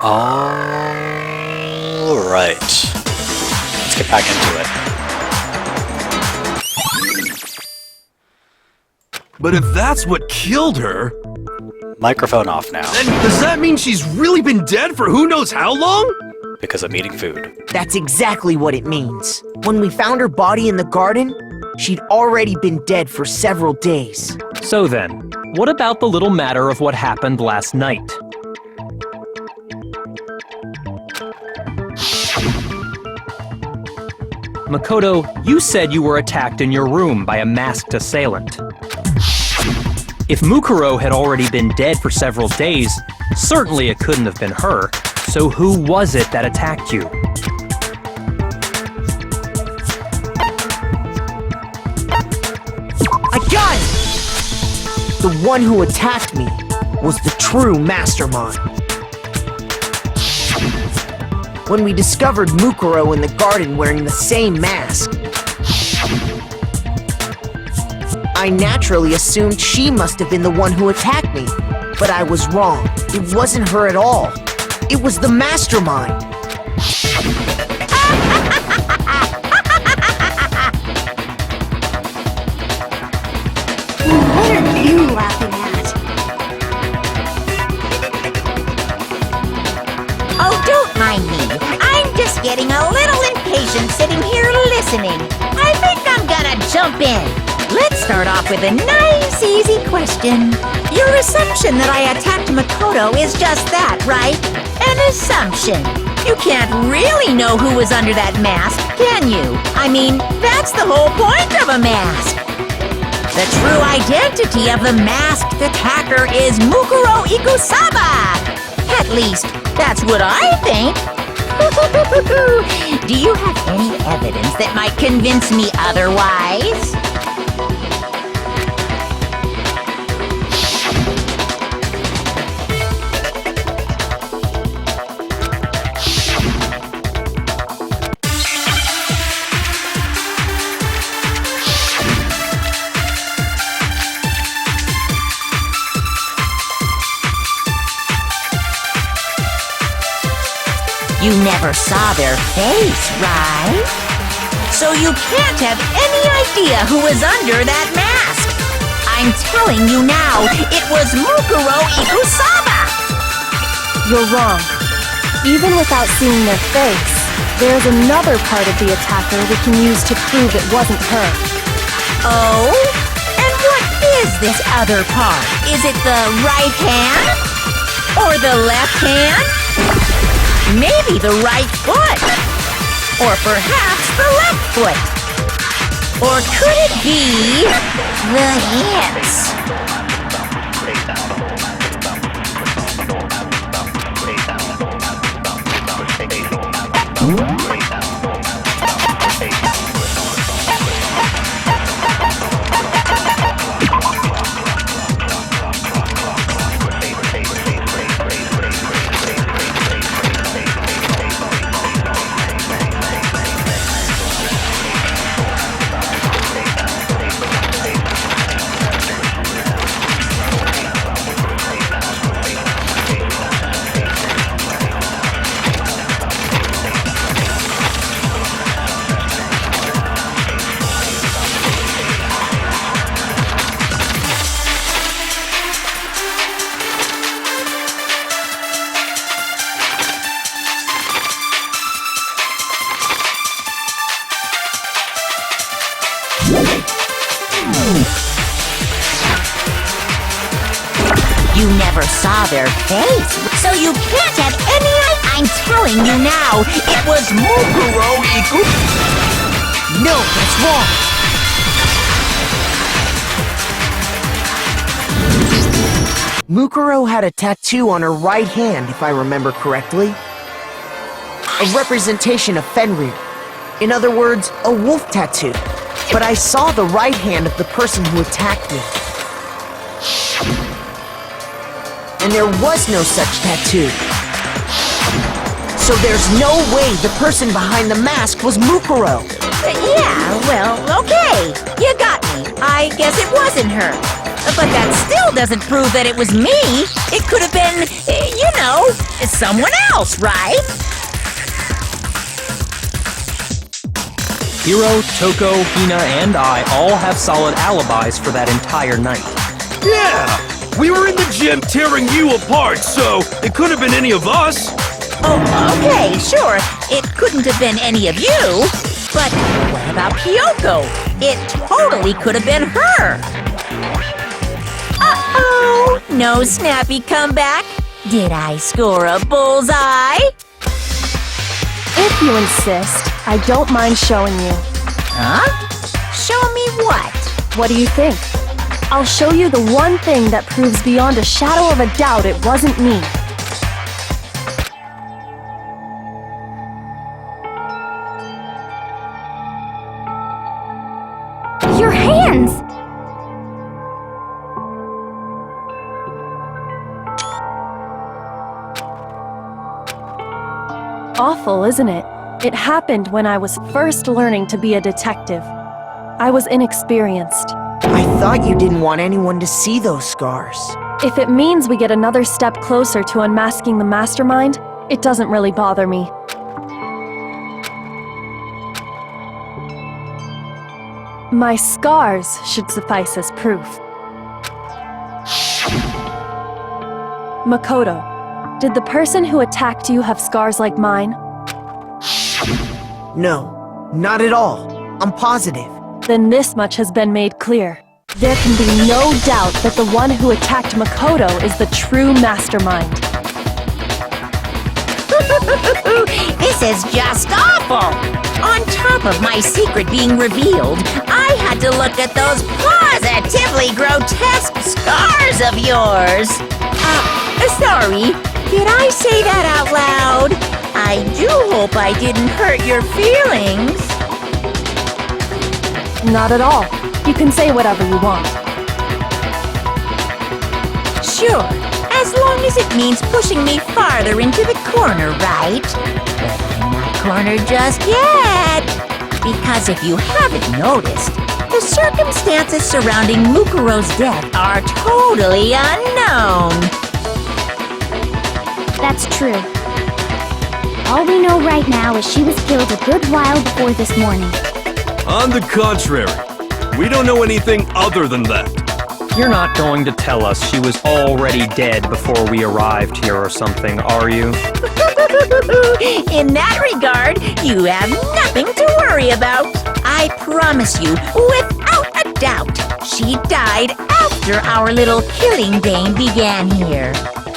Alright. Let's get back into it. But if that's what killed her, Microphone off now, then does that mean she's really been dead for who knows how long? because I'm eating food. That's exactly what it means. When we found her body in the garden, she'd already been dead for several days. So then, what about the little matter of what happened last night? Makoto, you said you were attacked in your room by a masked assailant. If Mukuro had already been dead for several days, certainly it couldn't have been her. So who was it that attacked you? I got it! The one who attacked me was the true mastermind. When we discovered Mukuro in the garden wearing the same mask, I naturally assumed she must have been the one who attacked me. But I was wrong. It wasn't her at all. It was the mastermind. What are you laughing at? Oh, don't mind me. I'm just getting a little impatient sitting here listening. I think I'm gonna jump in. Let's start off with a nice, easy question. Your assumption that I attacked Makoto is just that, right? An assumption. You can't really know who was under that mask, can you? I mean, that's the whole point of a mask. The true identity of the masked attacker is Mukuro Ikusaba. At least, that's what I think. Do you have any evidence that might convince me otherwise? You never saw their face, right? So you can't have any idea who was under that mask. I'm telling you now, it was Mukuro Ikusaba! You're wrong. Even without seeing their face, there's another part of the attacker we can use to prove it wasn't her. Oh? And what is this other part? Is it the right hand? Or the left hand? Maybe the right foot. Or perhaps the left foot. Or could it be the hands? You never saw their face, so you can't have any idea. I'm telling you now, it was Mukuro Ikusaba. No, that's wrong. Mukuro had a tattoo on her right hand, if I remember correctly. A representation of Fenrir. In other words, a wolf tattoo. But I saw the right hand of the person who attacked me. And there was no such tattoo. So there's no way the person behind the mask was Mukuro. Yeah, well, okay. You got me. I guess it wasn't her. But that still doesn't prove that it was me. It could have been, someone else, right? Hiro, Toko, Hina, and I all have solid alibis for that entire night. Yeah! We were in the gym tearing you apart, so it could have been any of us. Oh, okay, sure. It couldn't have been any of you. But what about Kyoko? It totally could have been her. Uh-oh! No snappy comeback? Did I score a bullseye? If you insist, I don't mind showing you. Huh? Show me what? What do you think? I'll show you the one thing that proves beyond a shadow of a doubt it wasn't me. Your hands! Awful, isn't it? It happened when I was first learning to be a detective. I was inexperienced. I thought you didn't want anyone to see those scars. If it means we get another step closer to unmasking the mastermind, it doesn't really bother me. My scars should suffice as proof. Makoto, did the person who attacked you have scars like mine? No, not at all. I'm positive. Then this much has been made clear. There can be no doubt that the one who attacked Makoto is the true mastermind. This is just awful! On top of my secret being revealed, I had to look at those positively grotesque scars of yours. Sorry, did I say that out loud? I do hope I didn't hurt your feelings. Not at all. You can say whatever you want. Sure, as long as it means pushing me farther into the corner, right? But I'm not cornered just yet. Because if you haven't noticed, the circumstances surrounding Mukuro's death are totally unknown. That's true. All we know right now is she was killed a good while before this morning. On the contrary, we don't know anything other than that. You're not going to tell us she was already dead before we arrived here or something, are you? In that regard, you have nothing to worry about. I promise you, without a doubt, she died after our little killing game began here.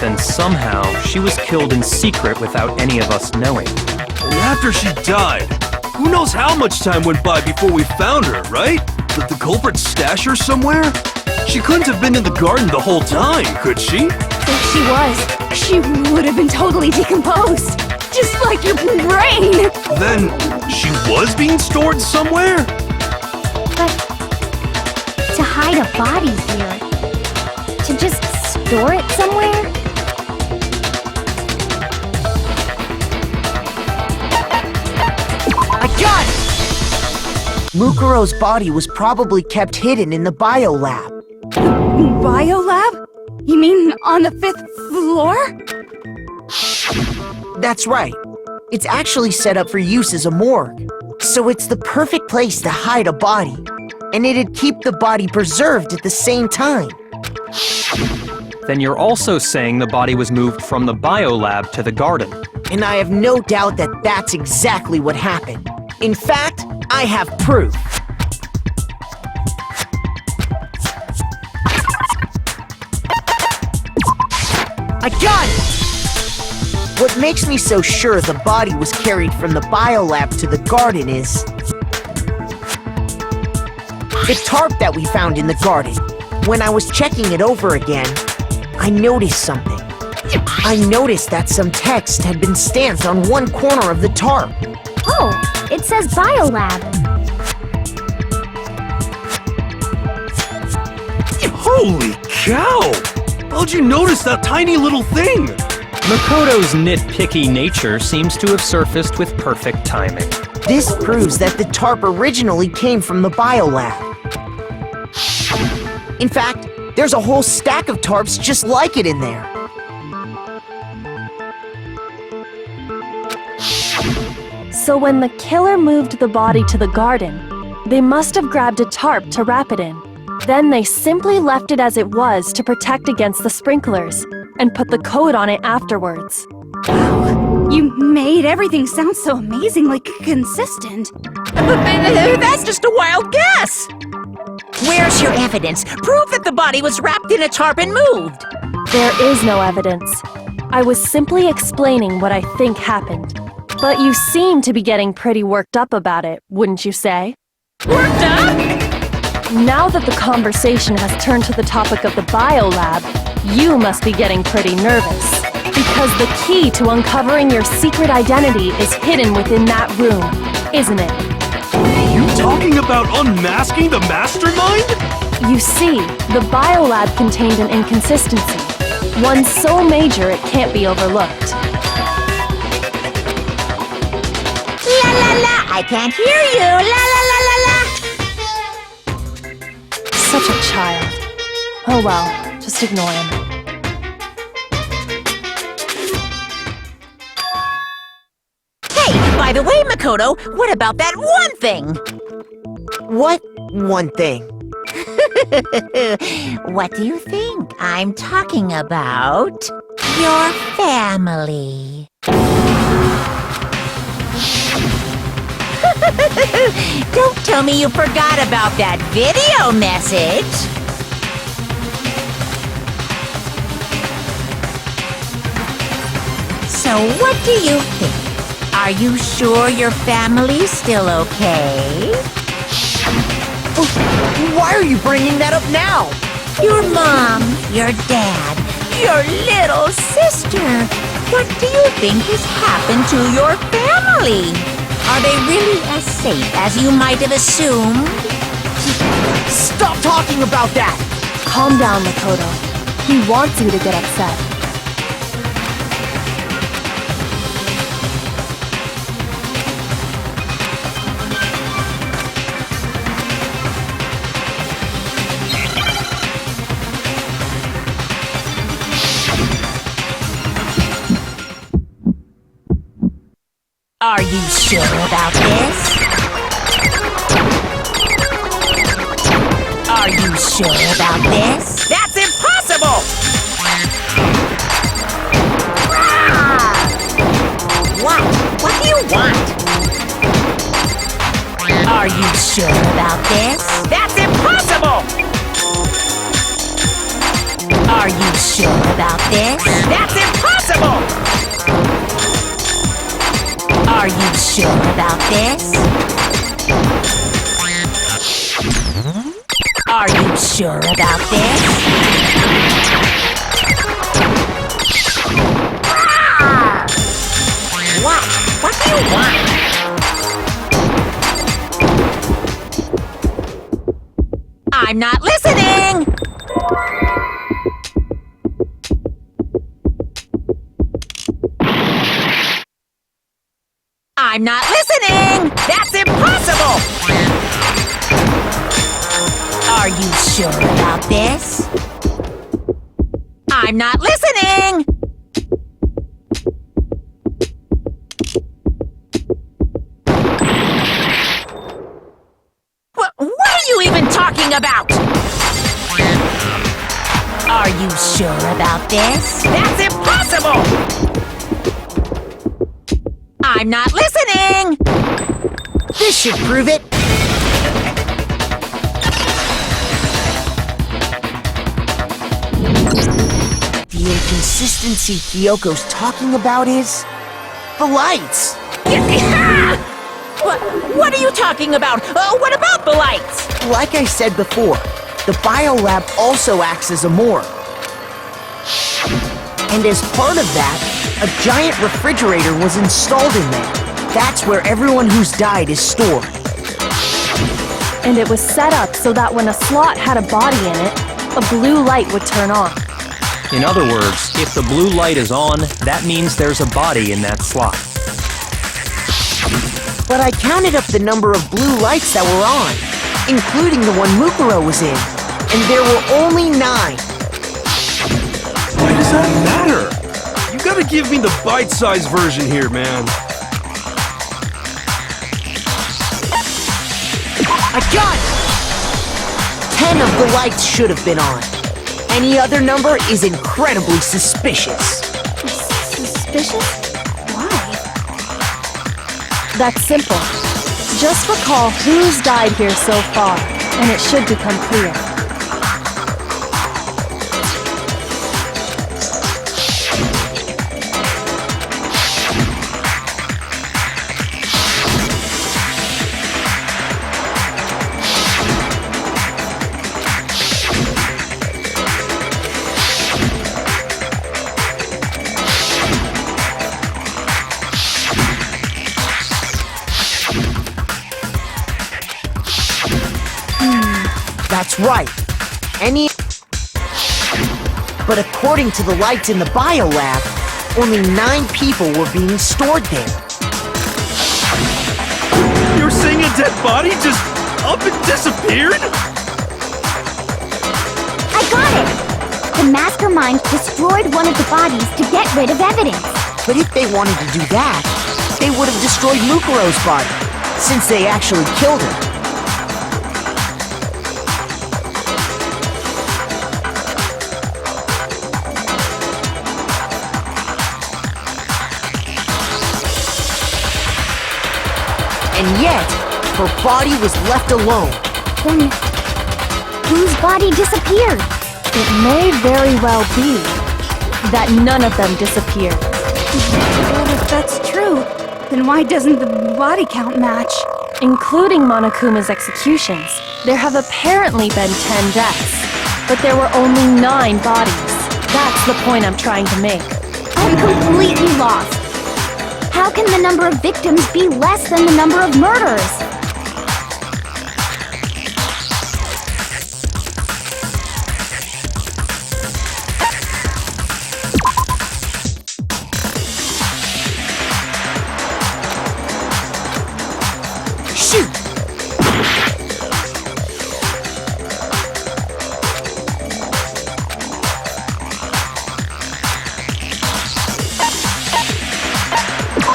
Then somehow she was killed in secret without any of us knowing. And after she died, who knows how much time went by before we found her, right? Did the culprit stash her somewhere? She couldn't have been in the garden the whole time, could she? If she was, she would have been totally decomposed. Just like your brain! Then, she was being stored somewhere? But to hide a body here, to just store it somewhere? I got it! Mukuro's body was probably kept hidden in the biolab. Biolab? You mean on the 5th floor? That's right. It's actually set up for use as a morgue. So it's the perfect place to hide a body. And it'd keep the body preserved at the same time. Then you're also saying the body was moved from the biolab to the garden. And I have no doubt that that's exactly what happened. In fact, I have proof. I got it! What makes me so sure the body was carried from the biolab to the garden is the tarp that we found in the garden. When I was checking it over again, I noticed something. I noticed that some text had been stamped on one corner of the tarp. Oh, it says Biolab. Holy cow! How'd you notice that tiny little thing? Makoto's nitpicky nature seems to have surfaced with perfect timing. This proves that the tarp originally came from the biolab. In fact, There's a whole stack of tarps just like it in there. So when the killer moved the body to the garden, they must have grabbed a tarp to wrap it in. Then they simply left it as it was to protect against the sprinklers, and put the coat on it afterwards. You made everything sound so amazingly consistent. That's just a wild guess. Where's your evidence? Prove that the body was wrapped in a tarp and moved. There is no evidence. I was simply explaining what I think happened. But you seem to be getting pretty worked up about it, wouldn't you say? Worked up? Now that the conversation has turned to the topic of the biolab, you must be getting pretty nervous. Because the key to uncovering your secret identity is hidden within that room, isn't it? You talking about unmasking the mastermind? You see, the biolab contained an inconsistency. One so major it can't be overlooked. La la la, I can't hear you. La la la la la. Such a child. Oh well, just ignore him. Hey, by the way, Makoto, what about that one thing? What one thing? What do you think I'm talking about? Your family. Don't tell me you forgot about that video message. So what do you think? Are you sure your family's still okay? Why are you bringing that up now? Your mom, your dad, your little sister. What do you think has happened to your family? Are they really as safe as you might have assumed? Stop talking about that! Calm down, Makoto. He wants you to get upset. Are you sure about this? Are you sure about this? That's impossible! What? What do you want? Are you sure about this? That's impossible! Are you sure about this? That's impossible! Are you sure about this? Are you sure about this? What? What do you want? I'm not listening! I'm not listening! That's impossible! Are you sure about this? I'm not listening! What are you even talking about? Are you sure about this? That's impossible! I'm not listening! This should prove it! The inconsistency Hyoko's talking about is... the lights! What are you talking about? What about the lights? Like I said before, the biolab also acts as a morgue. And as part of that, a giant refrigerator was installed in there. That's where everyone who's died is stored. And it was set up so that when a slot had a body in it, a blue light would turn on. In other words, if the blue light is on, that means there's a body in that slot. But I counted up the number of blue lights that were on, including the one Mukuro was in. and there were only 9. Why does that matter? You gotta give me the bite-sized version here, man. I got it! 10 of the lights should have been on. Any other number is incredibly suspicious. Suspicious? Why? That's simple. Just recall who's died here so far, and it should become clear. That's right. But according to the lights in the biolab, only 9 people were being stored there. You're saying a dead body just up and disappeared? I got it! The mastermind destroyed one of the bodies to get rid of evidence. But if they wanted to do that, they would have destroyed Mukuro's body, since they actually killed her. And yet, her body was left alone. Then, whose body disappeared? It may very well be that none of them disappeared. Well, if that's true, then why doesn't the body count match? Including Monokuma's executions, there have apparently been 10 deaths, but there were only 9 bodies. That's the point I'm trying to make. I'm completely lost. How can the number of victims be less than the number of murders? Shoot!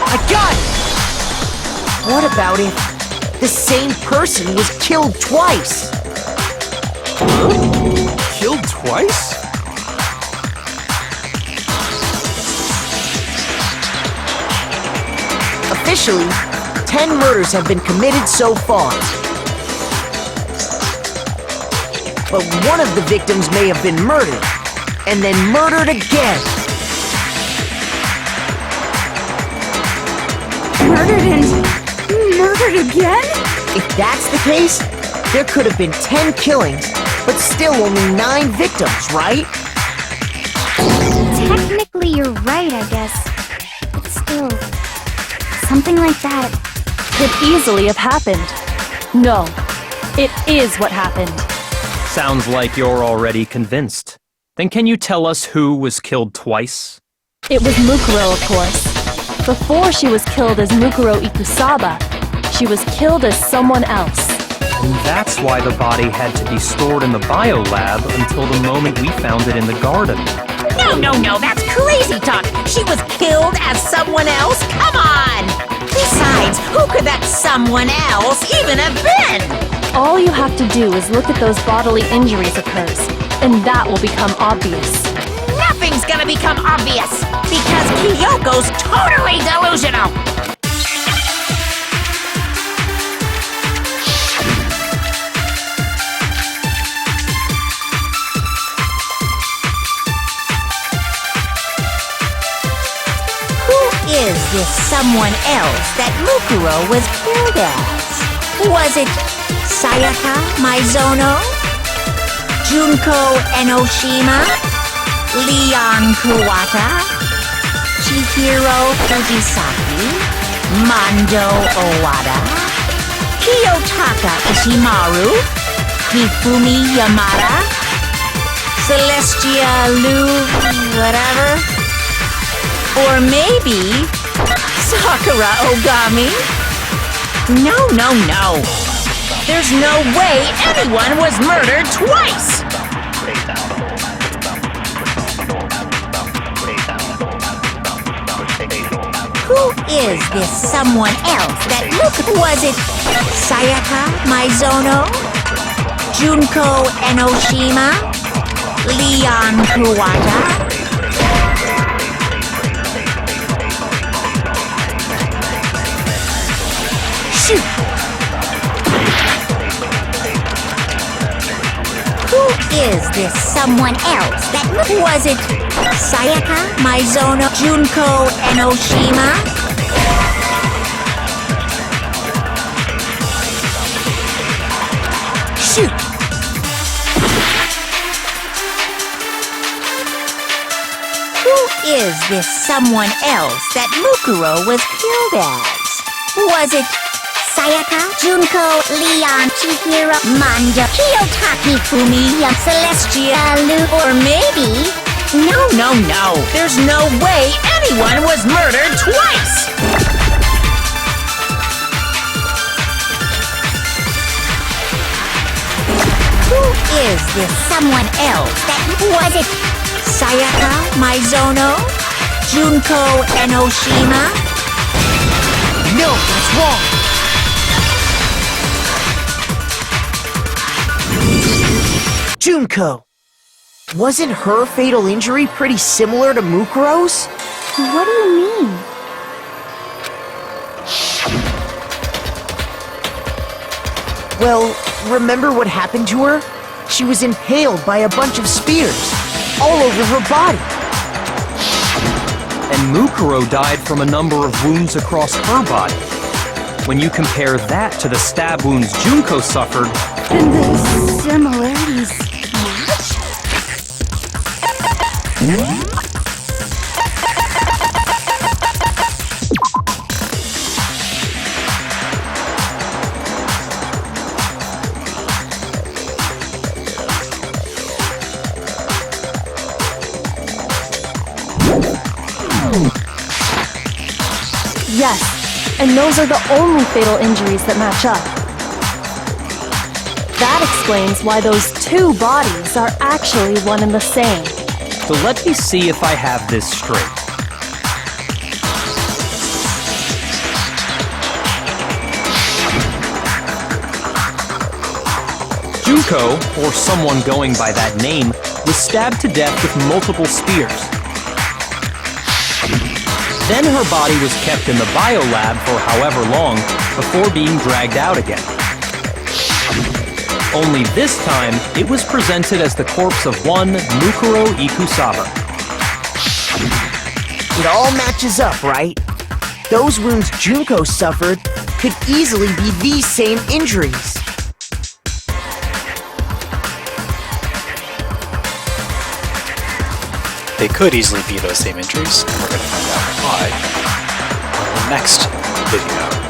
I got it! What about if the same person was killed twice? Killed twice? Officially, 10 murders have been committed so far. But one of the victims may have been murdered, and then murdered again. Murdered again? If that's the case, there could have been 10 killings, but still only 9 victims, right? Technically, you're right, I guess. But still, something like that. Could easily have happened. No, it is what happened. Sounds like you're already convinced. Then can you tell us who was killed twice? It was Mukuro, of course. Before she was killed as Mukuro Ikusaba, she was killed as someone else. And that's why the body had to be stored in the biolab until the moment we found it in the garden. No, that's crazy talk. She was killed as someone else? Come on! Besides, who could that someone else even have been? All you have to do is look at those bodily injuries of hers, and that will become obvious. Nothing's gonna become obvious, because Kyoko's totally delusional! Is this someone else that Mukuro was killed as? Was it Sayaka Maizono? Junko Enoshima? Leon Kuwata? Chihiro Fujisaki? Mando Owada? Kiyotaka Ishimaru? Hifumi Yamada? Celestia Lu... whatever? Or maybe Sakura Ogami? No. There's no way anyone was murdered twice! Who is this someone else that was it Sayaka Maizono? Junko Enoshima? Leon Kuwata? Shoot! Who is this someone else that was it Sayaka Maizono? Junko Enoshima? Shoot! Who is this someone else that Mukuro was killed as? Was it Sayaka, Junko, Leon, Chihiro, Manda, Kiyotaki, Fumiya, Celestia, Lu, or maybe... No. There's no way anyone was murdered twice! Who is this someone else that was it Sayaka Maizono? Junko Enoshima? No, that's wrong. Junko. Wasn't her fatal injury pretty similar to Mukuro's? What do you mean? Well, remember what happened to her? She was impaled by a bunch of spears, all over her body. And Mukuro died from a number of wounds across her body. When you compare that to the stab wounds Junko suffered, And the similarities match? Yes, and those are the only fatal injuries that match up. That explains why those two bodies are actually one and the same. so let me see if I have this straight. Junko, or someone going by that name, was stabbed to death with multiple spears. Then her body was kept in the biolab for however long before being dragged out again. Only this time, it was presented as the corpse of one Mukuro Ikusaba. It all matches up, right? Those wounds Junko suffered could easily be these same injuries. They could easily be those same injuries, and we're going to find out why on the next video.